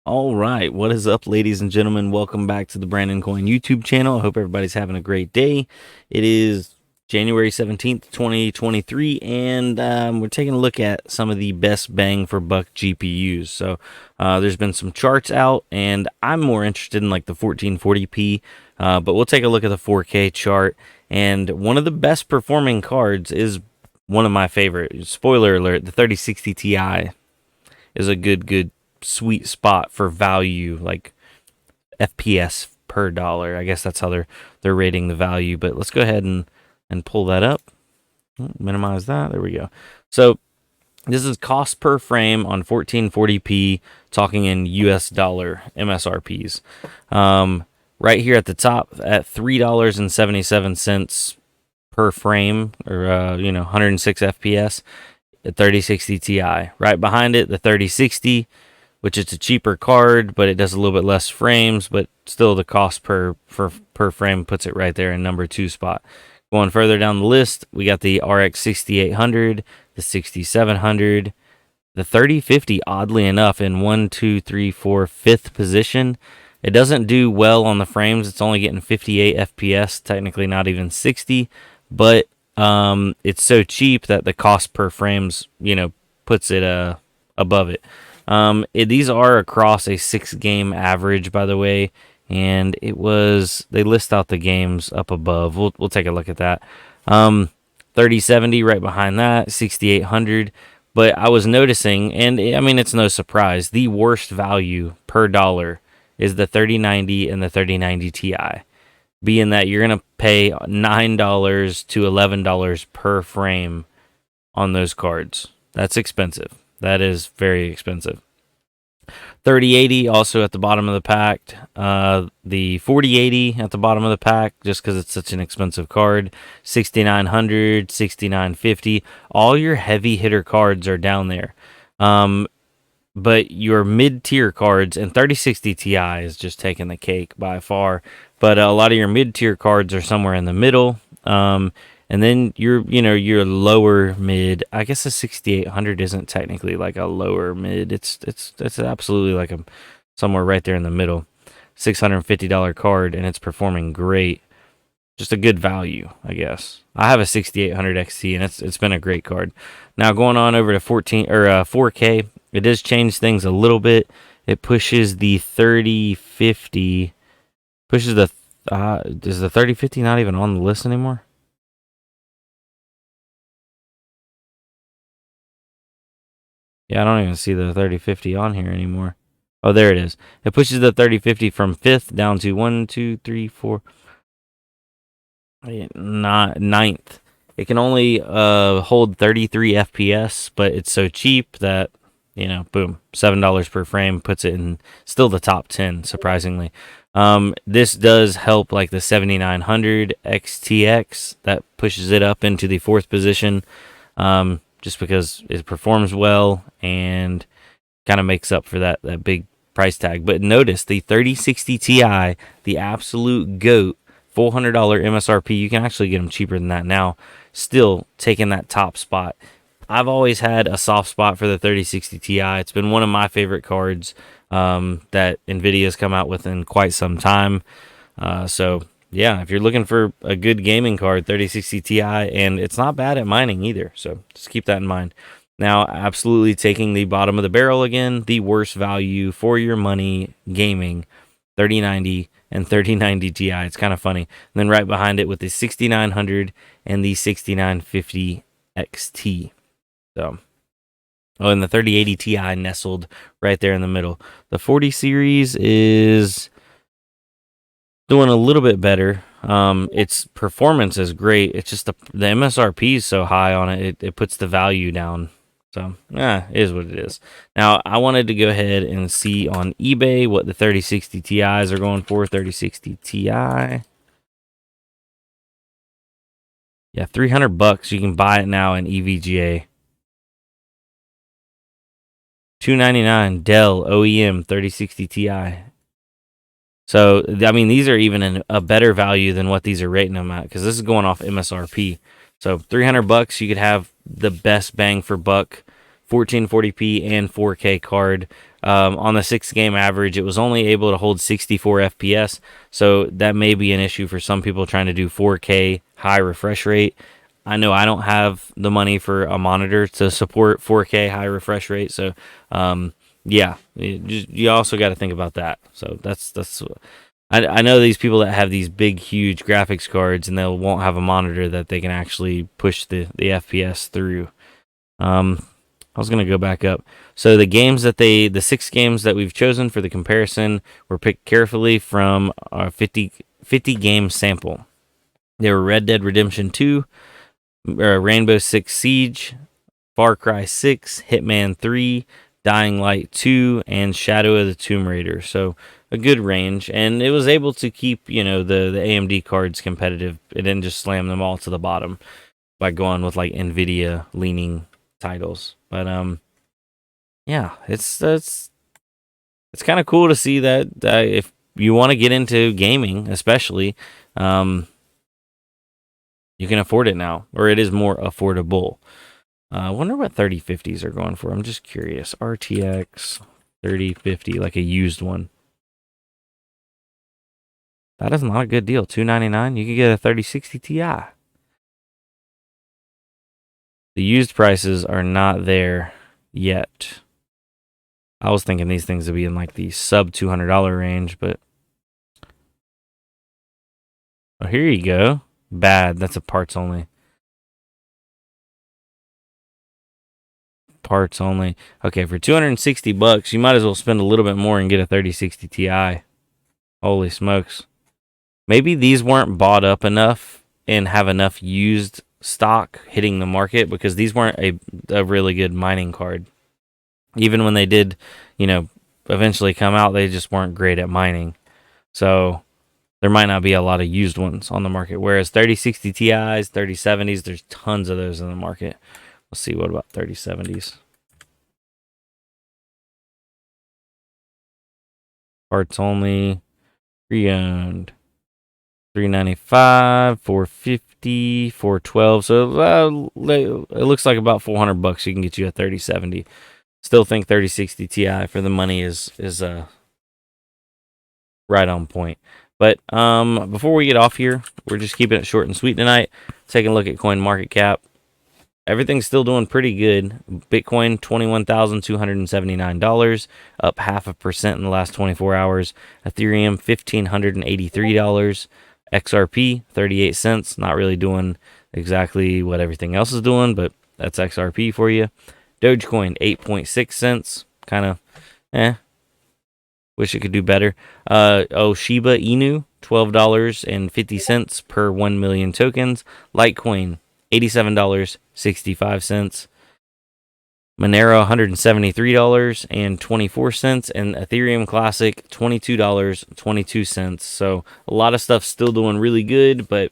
All right, what is up, ladies and gentlemen? Welcome back to the Brandon Coin YouTube channel. I hope everybody's having a great day. It is January 17th, 2023, and we're taking a look at some of the best bang for buck GPUs. So there's been some charts out, and I'm more interested in like the 1440p, but we'll take a look at the 4K chart. And one of the best performing cards is one of my favorite. Spoiler alert, the 3060 Ti is a good sweet spot for value, like FPS per dollar. I guess that's how they're rating the value. But let's go ahead and pull that up. Minimize that. There we go. So this is cost per frame on 1440p, talking in US dollar MSRPs. Right here at the top at $3.77 per frame, or 106 FPS. The 3060 Ti. Right behind it, the 3060, which is a cheaper card, but it does a little bit less frames, but still the cost per frame puts it right there in number 2 spot. Going further down the list, we got the RX 6800, the 6700, the 3050, oddly enough, in 5th position. It doesn't do well on the frames. It's only getting 58 FPS, technically not even 60, but it's so cheap that the cost per frames, puts it above it. These are across a 6-game average, by the way, and they list out the games up above. We'll take a look at that. 3070 right behind that, 6800. But I was noticing, and I mean, it's no surprise, the worst value per dollar is the 3090 and the 3090 Ti. Being that you're going to pay $9 to $11 per frame on those cards. That's expensive. That is very expensive. 3080 also at the bottom of the pack. The 4080 at the bottom of the pack, just because it's such an expensive card. 6900, 6950. All your heavy hitter cards are down there. But your mid-tier cards, and 3060 Ti is just taking the cake by far. But a lot of your mid-tier cards are somewhere in the middle. And then your lower mid. I guess the 6800 isn't technically like a lower mid. It's absolutely like somewhere right there in the middle. $650 card, and it's performing great. Just a good value, I guess. I have a 6800 XT, and it's been a great card. Now going on over to 4K, it does change things a little bit. It pushes the 3050. Is the 3050 not even on the list anymore? Yeah, I don't even see the 3050 on here anymore. Oh, there it is. It pushes the 3050 from 5th down to 1, 2, 3, 4. Not 9th. It can only hold 33 FPS, but it's so cheap that, boom, $7 per frame puts it in still the top 10, surprisingly. This does help like the 7900 XTX. That pushes it up into the 4th position, just because it performs well and kind of makes up for that big price tag. But notice the 3060 Ti, the absolute GOAT, $400 MSRP. You can actually get them cheaper than that now, still taking that top spot. I've always had a soft spot for the 3060 Ti. It's been one of my favorite cards that NVIDIA's come out with in quite some time. So yeah, if you're looking for a good gaming card, 3060 Ti, and it's not bad at mining either. So just keep that in mind. Now, absolutely taking the bottom of the barrel again, the worst value for your money gaming, 3090 and 3090 Ti. It's kind of funny. And then right behind it with the 6900 and the 6950 XT. So, and the 3080 Ti nestled right there in the middle. The 40 series is doing a little bit better. Its performance is great. It's just the MSRP is so high on it, it puts the value down. So, it is what it is. Now, I wanted to go ahead and see on eBay what the 3060 Ti's are going for. 3060 Ti. Yeah, $300. You can buy it now in EVGA. $299 Dell OEM 3060 Ti. So, I mean, these are even a better value than what these are rating them at, because this is going off MSRP. So, $300, you could have the best bang for buck 1440p and 4K card. On the 6-game average, it was only able to hold 64 FPS, so that may be an issue for some people trying to do 4K high refresh rate. I know I don't have the money for a monitor to support 4K high refresh rate, so yeah, you also got to think about that. So that's I know these people that have these big, huge graphics cards, and they won't have a monitor that they can actually push the FPS through. I was going to go back up. So the 6 games that we've chosen for the comparison were picked carefully from our 50 game sample. They were Red Dead Redemption 2, Rainbow Six Siege, Far Cry 6, Hitman 3, Dying Light 2, and Shadow of the Tomb Raider. So a good range, and it was able to keep, the AMD cards competitive. It didn't just slam them all to the bottom by going with like Nvidia leaning titles. But yeah, it's kind of cool to see that if you want to get into gaming, especially, you can afford it now, or it is more affordable. I wonder what 3050s are going for. I'm just curious. RTX 3050, like a used one. That is not a good deal. $299. You can get a 3060 Ti. The used prices are not there yet. I was thinking these things would be in like the sub $200 range, but oh, here you go. Bad. That's a parts only. Parts only. Okay, for $260, you might as well spend a little bit more and get a 3060 Ti. Holy smokes. Maybe these weren't bought up enough and have enough used stock hitting the market, because these weren't a really good mining card. Even when they did, eventually come out, they just weren't great at mining. So there might not be a lot of used ones on the market. Whereas 3060 Ti's, 3070s, there's tons of those in the market. Let's see, what about 3070s? Parts only, pre-owned. $395, $450, $412. So it looks like about $400 you can get you a 3070. Still think 3060 Ti for the money is right on point. But before we get off here, we're just keeping it short and sweet tonight. Taking a look at CoinMarketCap. Everything's still doing pretty good. Bitcoin, $21,279, up 0.5% in the last 24 hours. Ethereum, $1,583. XRP, 38 cents. Not really doing exactly what everything else is doing, but that's XRP for you. Dogecoin, 8.6 cents. Kind of, wish it could do better. Shiba Inu, $12.50 per 1 million tokens. Litecoin, $87.65. Monero, $173.24, and Ethereum Classic, $22.22. So a lot of stuff still doing really good, but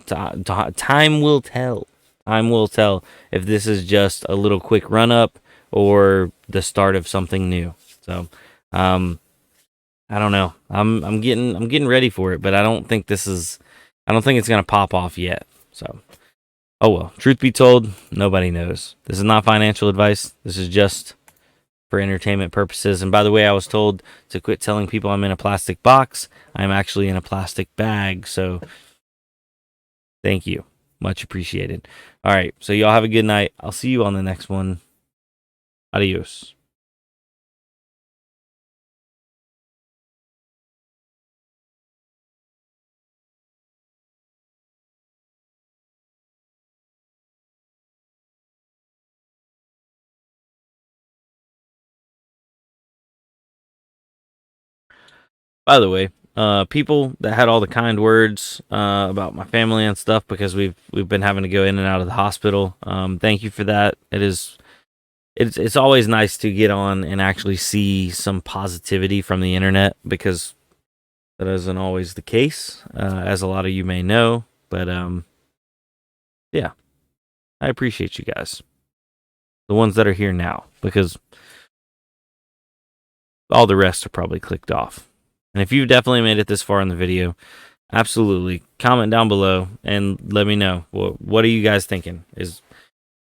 time will tell. Time will tell if this is just a little quick run up or the start of something new. So I don't know. I'm getting ready for it, but I don't think it's gonna pop off yet. So. Oh well, truth be told, nobody knows. This is not financial advice. This is just for entertainment purposes. And by the way, I was told to quit telling people I'm in a plastic box. I'm actually in a plastic bag, so thank you. Much appreciated. All right, so y'all have a good night. I'll see you on the next one. Adios. By the way, people that had all the kind words about my family and stuff, because we've been having to go in and out of the hospital. Thank you for that. It's always nice to get on and actually see some positivity from the internet, because that isn't always the case, as a lot of you may know. But yeah, I appreciate you guys, the ones that are here now, because all the rest are probably clicked off. And if you've definitely made it this far in the video, absolutely comment down below and let me know, what are you guys thinking?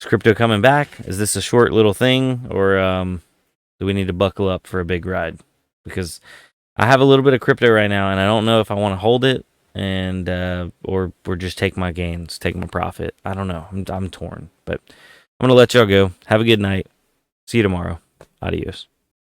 Is crypto coming back? Is this a short little thing, or do we need to buckle up for a big ride? Because I have a little bit of crypto right now, and I don't know if I want to hold it and or just take my gains, take my profit. I don't know. I'm torn, but I'm gonna let y'all go. Have a good night. See you tomorrow. Adios.